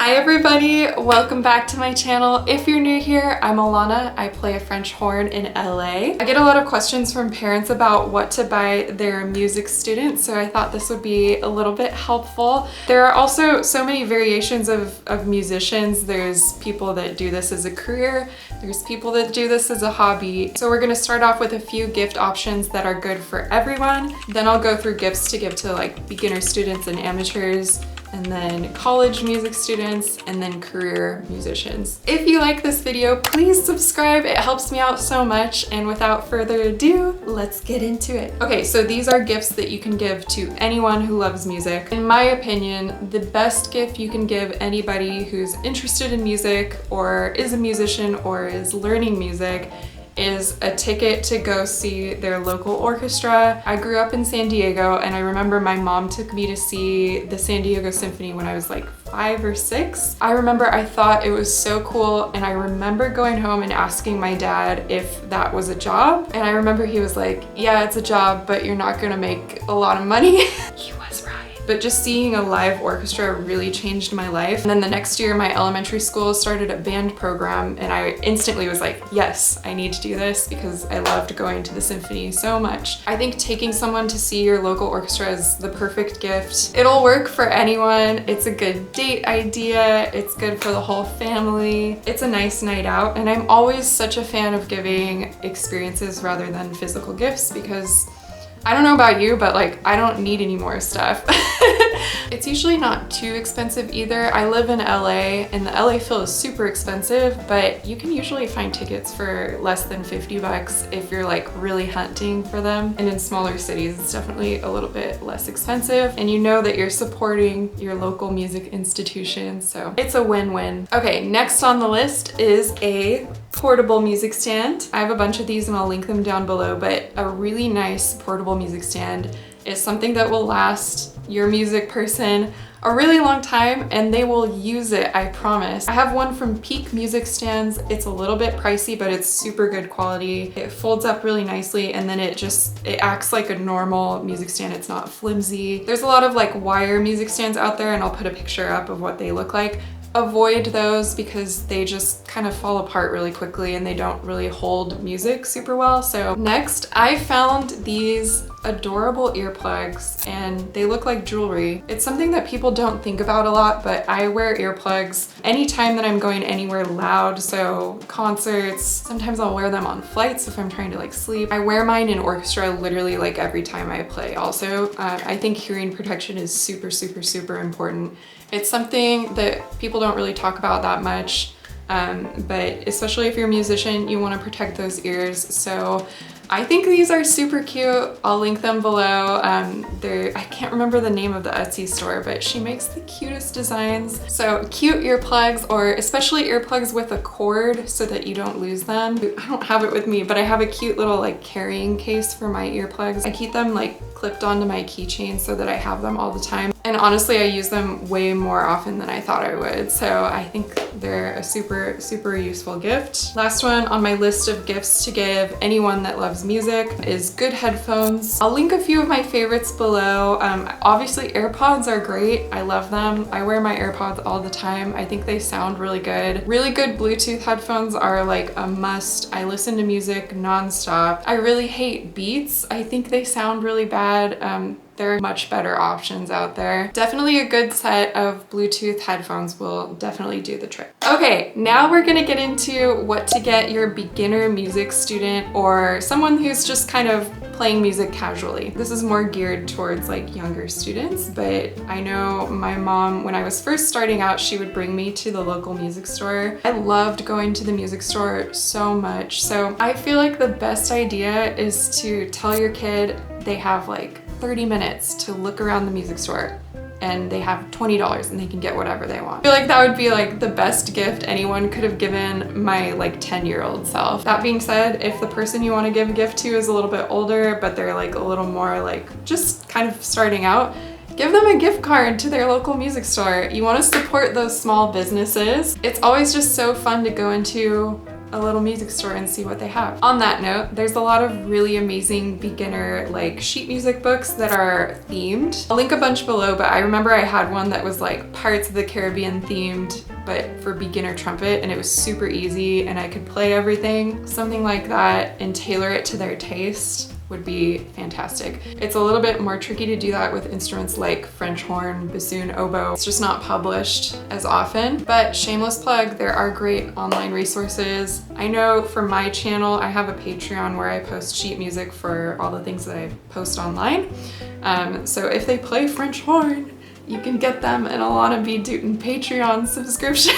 Hi everybody, welcome back to my channel. If you're new here, I'm Alana. I play a French horn in LA. I get a lot of questions from parents about what to buy their music students, so I thought this would be a little bit helpful. There are also so many variations of musicians. There's people that do this as a career, there's people that do this as a hobby. So we're gonna start off with a few gift options that are good for everyone. Then I'll go through gifts to give to like beginner students and amateurs, and then college music students, and then career musicians. If you like this video, please subscribe. It helps me out so much. And without further ado, let's get into it. Okay, so these are gifts that you can give to anyone who loves music. In my opinion, the best gift you can give anybody who's interested in music or is a musician or is learning music is a ticket to go see their local orchestra. I grew up in San Diego, and I remember my mom took me to see the San Diego Symphony when I was like 5 or 6. I remember I thought it was so cool, and I remember going home and asking my dad if that was a job. And I remember he was like, yeah, it's a job, but you're not gonna make a lot of money. He was right. But just seeing a live orchestra really changed my life. And then the next year, my elementary school started a band program, and I instantly was like, yes, I need to do this because I loved going to the symphony so much. I think taking someone to see your local orchestra is the perfect gift. It'll work for anyone. It's a good date idea. It's good for the whole family. It's a nice night out. And I'm always such a fan of giving experiences rather than physical gifts because I don't know about you, but like, I don't need any more stuff. It's usually not too expensive either. I live in LA, and the LA Phil is super expensive, but you can usually find tickets for less than 50 bucks if you're like really hunting for them. And in smaller cities, it's definitely a little bit less expensive, and you know that you're supporting your local music institution, so it's a win-win. Okay, next on the list is a portable music stand. I have a bunch of these and I'll link them down below, but a really nice portable music stand is something that will last your music person a really long time, and they will use it, I promise. I have one from Peak Music Stands. It's a little bit pricey, but it's super good quality. It folds up really nicely, and then it acts like a normal music stand. It's not flimsy. There's a lot of like wire music stands out there, and I'll put a picture up of what they look like. Avoid those because they just kind of fall apart really quickly and they don't really hold music super well. So next, I found these adorable earplugs, and they look like jewelry. It's something that people don't think about a lot, but I wear earplugs anytime that I'm going anywhere loud. So concerts, sometimes I'll wear them on flights if I'm trying to like sleep. I wear mine in orchestra literally like every time I play. Also, I think hearing protection is super, super, super important. It's something that people don't really talk about that much, but especially if you're a musician, you want to protect those ears. So I think these are super cute. I'll link them below. I can't remember the name of the Etsy store, but she makes the cutest designs. So cute earplugs, or especially earplugs with a cord so that you don't lose them. I don't have it with me, but I have a cute little like carrying case for my earplugs. I keep them like clipped onto my keychain so that I have them all the time. And honestly, I use them way more often than I thought I would. So I think they're a super, super useful gift. Last one on my list of gifts to give anyone that loves music is good headphones. I'll link a few of my favorites below. Obviously AirPods are great. I love them. I wear my AirPods all the time. I think they sound really good. Really good Bluetooth headphones are like a must. I listen to music nonstop. I really hate Beats. I think they sound really bad. There are much better options out there. Definitely a good set of Bluetooth headphones will definitely do the trick. Okay, now we're gonna get into what to get your beginner music student or someone who's just kind of playing music casually. This is more geared towards like younger students, but I know my mom, when I was first starting out, she would bring me to the local music store. I loved going to the music store so much. So I feel like the best idea is to tell your kid they have like 30 minutes to look around the music store, and they have $20 and they can get whatever they want. I feel like that would be like the best gift anyone could have given my like 10-year-old self. That being said, if the person you want to give a gift to is a little bit older, but they're like a little more like just kind of starting out, give them a gift card to their local music store. You want to support those small businesses. It's always just so fun to go into a little music store and see what they have. On that note, there's a lot of really amazing beginner like sheet music books that are themed. I'll link a bunch below, but I remember I had one that was like Pirates of the Caribbean themed, but for beginner trumpet, and it was super easy and I could play everything. Something like that and tailor it to their taste would be fantastic. It's a little bit more tricky to do that with instruments like French horn, bassoon, oboe. It's just not published as often, but shameless plug, there are great online resources. I know for my channel, I have a Patreon where I post sheet music for all the things that I post online. So if they play French horn, you can get them an Alana B. Dutton Patreon subscription.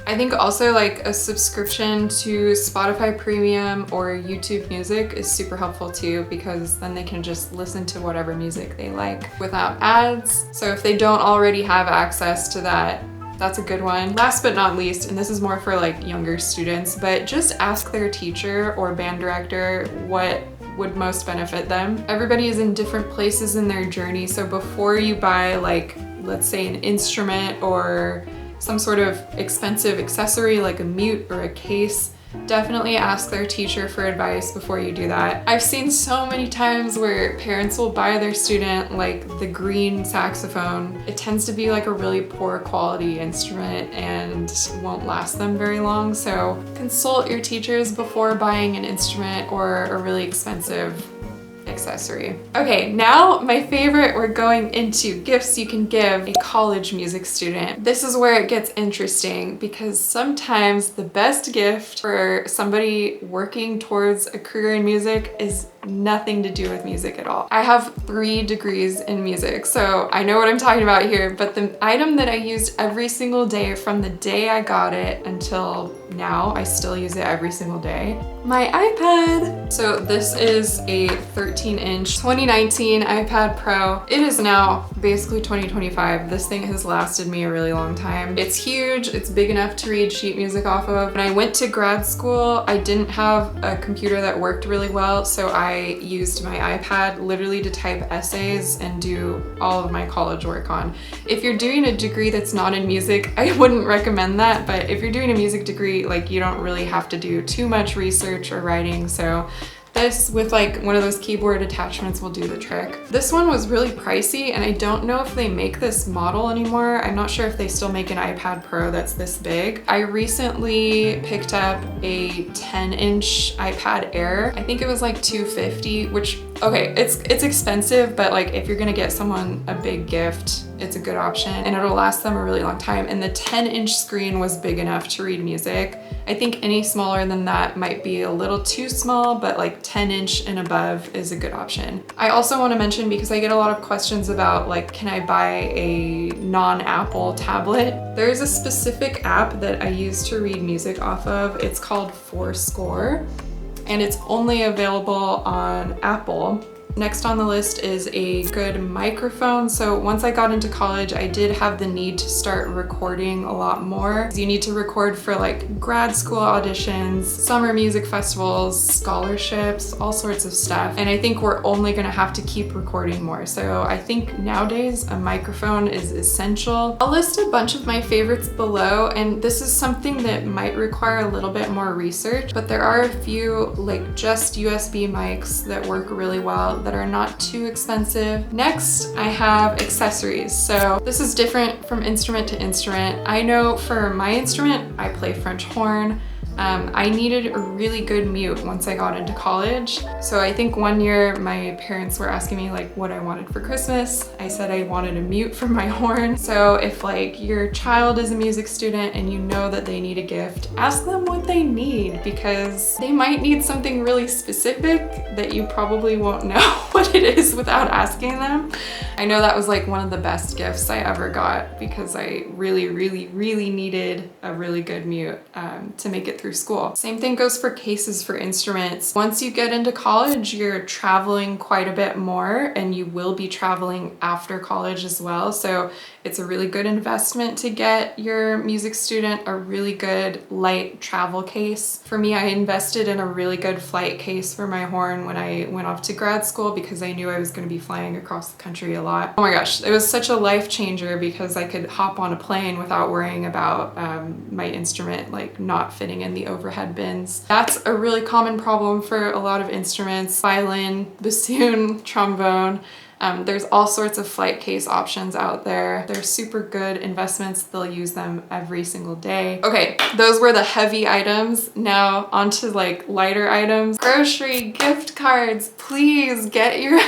I think also like a subscription to Spotify Premium or YouTube Music is super helpful too, because then they can just listen to whatever music they like without ads. So if they don't already have access to that, that's a good one. Last but not least, and this is more for like younger students, but just ask their teacher or band director what would most benefit them. Everybody is in different places in their journey, so before you buy like, let's say an instrument or some sort of expensive accessory like a mute or a case, definitely ask their teacher for advice before you do that. I've seen so many times where parents will buy their student like the green saxophone. It tends to be like a really poor quality instrument and won't last them very long. So consult your teachers before buying an instrument or a really expensive accessory. Okay, now my favorite, we're going into gifts you can give a college music student. This is where it gets interesting because sometimes the best gift for somebody working towards a career in music is nothing to do with music at all. I have 3 degrees in music, so I know what I'm talking about here, but the item that I used every single day from the day I got it until now, I still use it every single day, my iPad. So this is a 13-inch 2019 iPad Pro. It is now basically 2025. This thing has lasted me a really long time. It's huge, it's big enough to read sheet music off of. When I went to grad school, I didn't have a computer that worked really well, so I used my iPad literally to type essays and do all of my college work on. If you're doing a degree that's not in music, I wouldn't recommend that, but if you're doing a music degree, like you don't really have to do too much research or writing, so this with like one of those keyboard attachments will do the trick. This one was really pricey and I don't know if they make this model anymore. I'm not sure if they still make an iPad Pro that's this big. I recently picked up a 10-inch iPad Air. I think it was like $250, which, okay, it's expensive, but like if you're gonna get someone a big gift, it's a good option and it'll last them a really long time. And the 10-inch screen was big enough to read music. I think any smaller than that might be a little too small, but like 10-inch and above is a good option. I also want to mention, because I get a lot of questions about like, can I buy a non-Apple tablet? There's a specific app that I use to read music off of. It's called Fourscore and it's only available on Apple. Next on the list is a good microphone. So once I got into college, I did have the need to start recording a lot more. You need to record for like grad school auditions, summer music festivals, scholarships, all sorts of stuff. And I think we're only gonna have to keep recording more. So I think nowadays a microphone is essential. I'll list a bunch of my favorites below, and this is something that might require a little bit more research, but there are a few like just USB mics that work really well that are not too expensive. Next, I have accessories. So this is different from instrument to instrument. I know for my instrument, I play French horn. I needed a really good mute once I got into college. So I think one year my parents were asking me like what I wanted for Christmas. I said I wanted a mute for my horn. So if like your child is a music student and you know that they need a gift, ask them what they need, because they might need something really specific that you probably won't know what it is without asking them. I know that was like one of the best gifts I ever got, because I really needed a really good mute to make it through school. Same thing goes for cases for instruments. Once you get into college, you're traveling quite a bit more, and you will be traveling after college as well. So it's a really good investment to get your music student a really good light travel case. For me, I invested in a really good flight case for my horn when I went off to grad school, because I knew I was going to be flying across the country a lot. Oh my gosh, it was such a life changer, because I could hop on a plane without worrying about my instrument like not fitting in in the overhead bins. That's a really common problem for a lot of instruments: violin, bassoon, trombone. There's all sorts of flight case options out there. They're super good investments. They'll use them every single day. Okay, those were the heavy items. Now onto like lighter items. Grocery gift cards. Please get your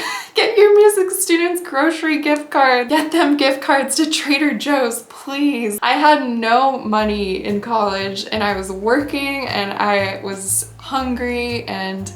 music students grocery gift cards. Get them gift cards to Trader Joe's, please. I had no money in college and I was working and I was hungry, and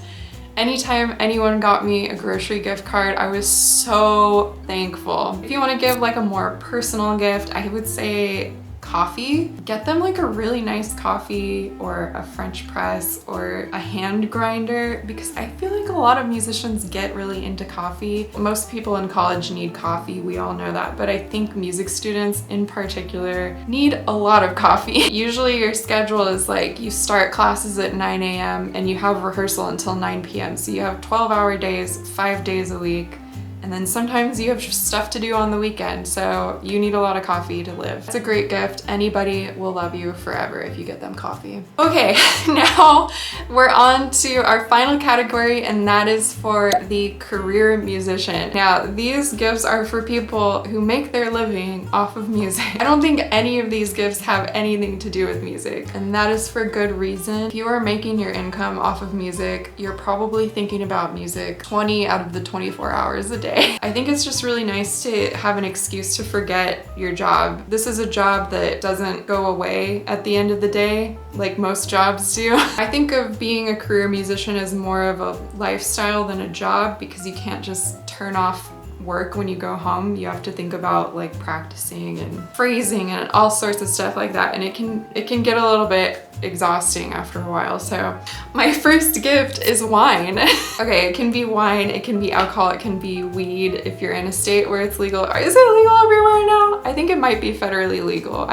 anytime anyone got me a grocery gift card, I was so thankful. If you want to give like a more personal gift, I would say coffee. Get them like a really nice coffee or a French press or a hand grinder, because I feel like a lot of musicians get really into coffee. Most people in college need coffee, we all know that, but I think music students in particular need a lot of coffee. Usually your schedule is like you start classes at 9 a.m. and you have rehearsal until 9 p.m. So you have 12-hour days, 5 days a week. And then sometimes you have stuff to do on the weekend, so you need a lot of coffee to live. It's a great gift. Anybody will love you forever if you get them coffee. Okay, now we're on to our final category, and that is for the career musician. Now, these gifts are for people who make their living off of music. I don't think any of these gifts have anything to do with music, and that is for good reason. If you are making your income off of music, you're probably thinking about music 20 out of the 24 hours a day. I think it's just really nice to have an excuse to forget your job. This is a job that doesn't go away at the end of the day like most jobs do. I think of being a career musician as more of a lifestyle than a job, because you can't just turn off work when you go home. You have to think about like practicing and phrasing and all sorts of stuff like that, and it can get a little bit exhausting after a while. So my first gift is wine. Okay, it can be wine, it can be alcohol, it can be weed if you're in a state where it's legal. Is it legal everywhere now? I think it might be federally legal.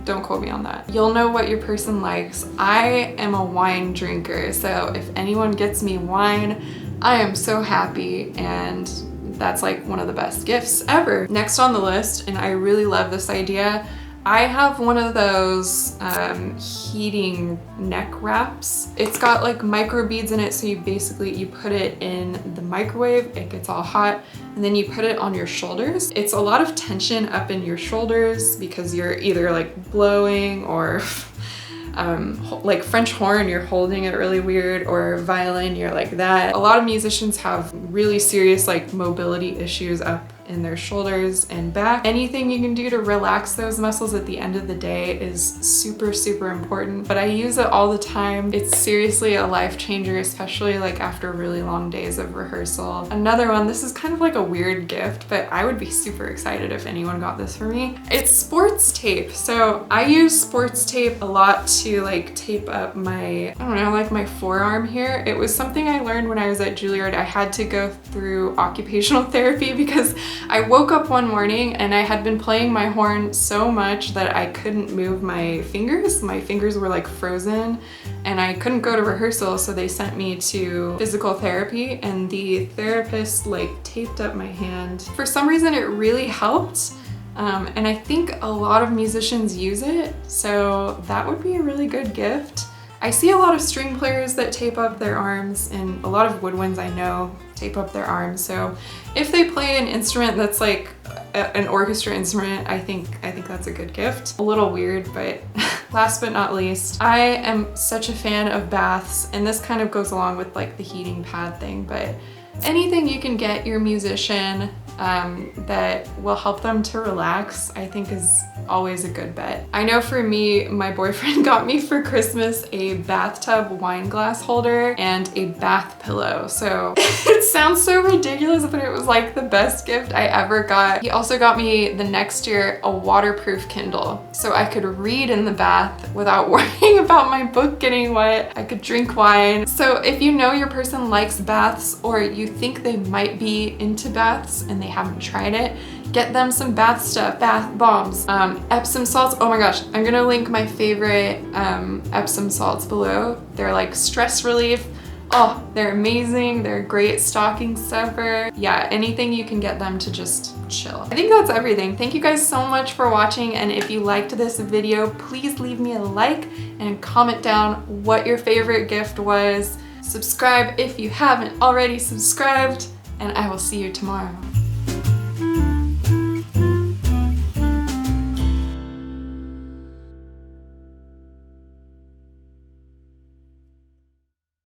Don't quote me on that. You'll know what your person likes. I am a wine drinker, so if anyone gets me wine, I am so happy, and that's like one of the best gifts ever. Next on the list, and I really love this idea, I have one of those heating neck wraps. It's got like micro beads in it, so you put it in the microwave, it gets all hot, and then you put it on your shoulders. It's a lot of tension up in your shoulders because you're either like blowing or like French horn, you're holding it really weird, or violin, you're like that. A lot of musicians have really serious like mobility issues up in their shoulders and back. Anything you can do to relax those muscles at the end of the day is super, super important, but I use it all the time. It's seriously a life changer, especially like after really long days of rehearsal. Another one, this is kind of like a weird gift, but I would be super excited if anyone got this for me. It's sports tape. So I use sports tape a lot to like tape up my, I don't know, like my forearm here. It was something I learned when I was at Juilliard. I had to go through occupational therapy because I woke up one morning and I had been playing my horn so much that I couldn't move my fingers. My fingers were like frozen and I couldn't go to rehearsal, so they sent me to physical therapy, and the therapist like taped up my hand. For some reason it really helped. And I think a lot of musicians use it, so that would be a really good gift. I see a lot of string players that tape up their arms, and a lot of woodwinds I know tape up their arms. So if they play an instrument that's like an orchestra instrument, I think that's a good gift. A little weird, but last but not least, I am such a fan of baths, and this kind of goes along with like the heating pad thing, but anything you can get your musician that will help them to relax, I think is always a good bet. I know for me, my boyfriend got me for Christmas a bathtub wine glass holder and a bath pillow. So it sounds so ridiculous, but it was like the best gift I ever got. He also got me the next year a waterproof Kindle, so I could read in the bath without worrying about my book getting wet. I could drink wine. So if you know your person likes baths, or you think they might be into baths and they haven't tried it, get them some bath stuff, bath bombs, Epsom salts. Oh my gosh, I'm gonna link my favorite Epsom salts below. They're like stress relief, Oh, they're amazing. They're a great stocking stuffer. Yeah, anything you can get them to just chill. I think that's everything. Thank you guys so much for watching, and if you liked this video, please leave me a like and comment down what your favorite gift was. Subscribe if you haven't already subscribed, and I will see you tomorrow.